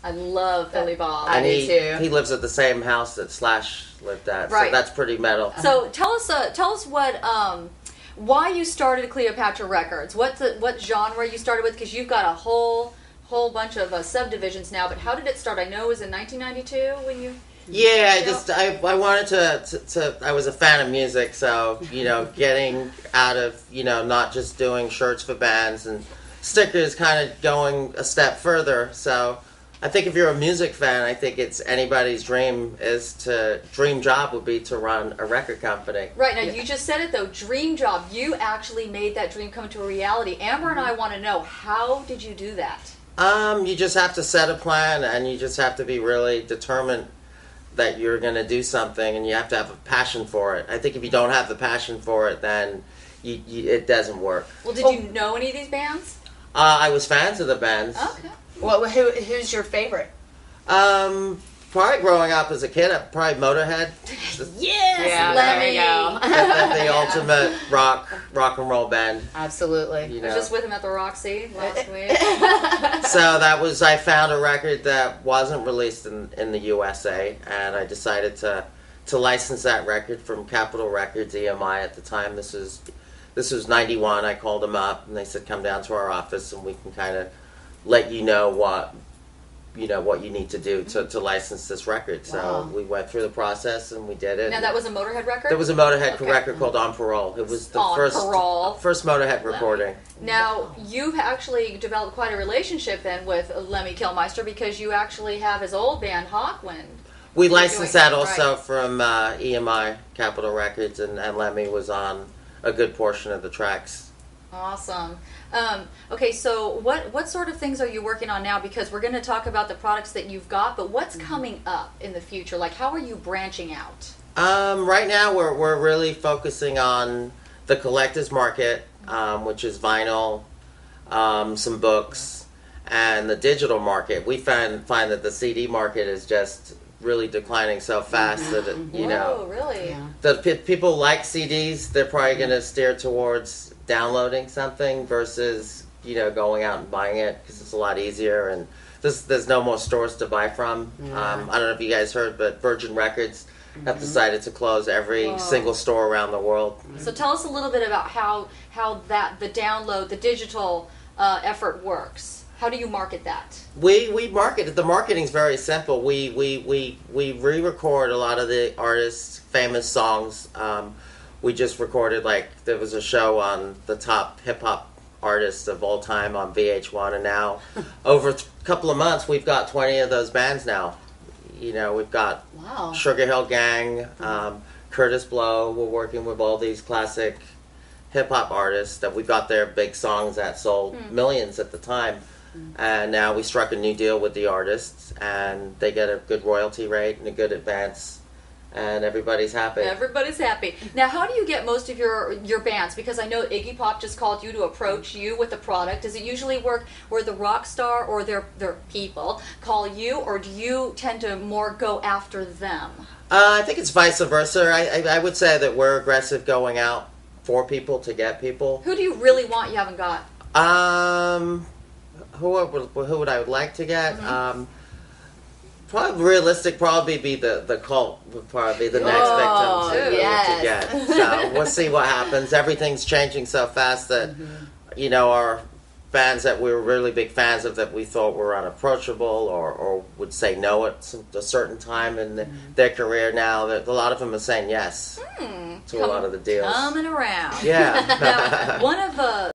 I love Billy Bob. And do too. he lives at the same house that Slash lived at, Right. so that's pretty metal. So tell us what why you started Cleopatra Records. What genre you started with? Because you've got a whole bunch of subdivisions now. But how did it start? I know it was in 1992 when you. Yeah, I wanted to I was a fan of music, so getting out of not just doing shirts for bands and stickers, kind of going a step further. So I think if you're a music fan, I think it's anybody's dream job would be to run a record company. Right, now you just said it though, dream job. You actually made that dream come to a reality. Amber and I want to know, how did you do that? You just have to set a plan, and you just have to be really determined that you're going to do something, and you have to have a passion for it. I think if you don't have the passion for it, then it doesn't work. Well, did you know any of these bands? I was fans of the bands. Okay. Well, who's your favorite? Probably growing up as a kid, probably Motorhead. Yes, Yeah, Lemmy. there you go. The ultimate rock and roll band. Absolutely. I was just with him at the Roxy last week. So I found a record that wasn't released in the USA, and I decided to license that record from Capitol Records, EMI at the time. This was 91. I called them up, and they said, come down to our office, and we can kind of let you know what you need to do to license this record. So Wow. we went through the process, and we did it. Now that was a Motorhead record? There was a Motorhead record called On Parole. It was the first Motorhead recording. Now, you've actually developed quite a relationship then with Lemmy Kilmister, because you actually have his old band, Hawkwind. We licensed that also right. from EMI, Capitol Records, and Lemmy was on a good portion of the tracks. Awesome. Okay, so what sort of things are you working on now? Because we're going to talk about the products that you've got, but what's coming up in the future? Like, how are you branching out? Right now, we're really focusing on the collector's market, which is vinyl, some books, and the digital market. We find that the CD market is just really declining so fast that Whoa, really? Yeah. the people like CDs. They're probably going to steer towards downloading something versus going out and buying it, because it's a lot easier, and there's no more stores to buy from. I don't know if you guys heard, but Virgin Records have decided to close every single store around the world. So tell us a little bit about how the download, the digital effort works. How do you market that? We market it. The marketing's very simple. We re-record a lot of the artists' famous songs. We just recorded, there was a show on the top hip-hop artists of all time on VH1, and now over a couple of months we've got 20 of those bands now. We've got Sugar Hill Gang, Curtis Blow. We're working with all these classic hip-hop artists that we got their big songs that sold millions at the time. And now we struck a new deal with the artists, and they get a good royalty rate and a good advance, and everybody's happy. Everybody's happy. Now, how do you get most of your bands? Because I know Iggy Pop just called you to approach you with the product. Does it usually work where the rock star or their people call you, or do you tend to more go after them? I think it's vice versa. I would say that we're aggressive going out for people to get people. Who do you really want you haven't got? Who would I would like to get? Probably realistic. Probably be the cult would probably be the next victim to get. So we'll see what happens. Everything's changing so fast that our fans that we were really big fans of, that we thought were unapproachable or would say no at a certain time in their career, now that a lot of them are saying yes to a lot of the deals. Coming around. Yeah. Now, one of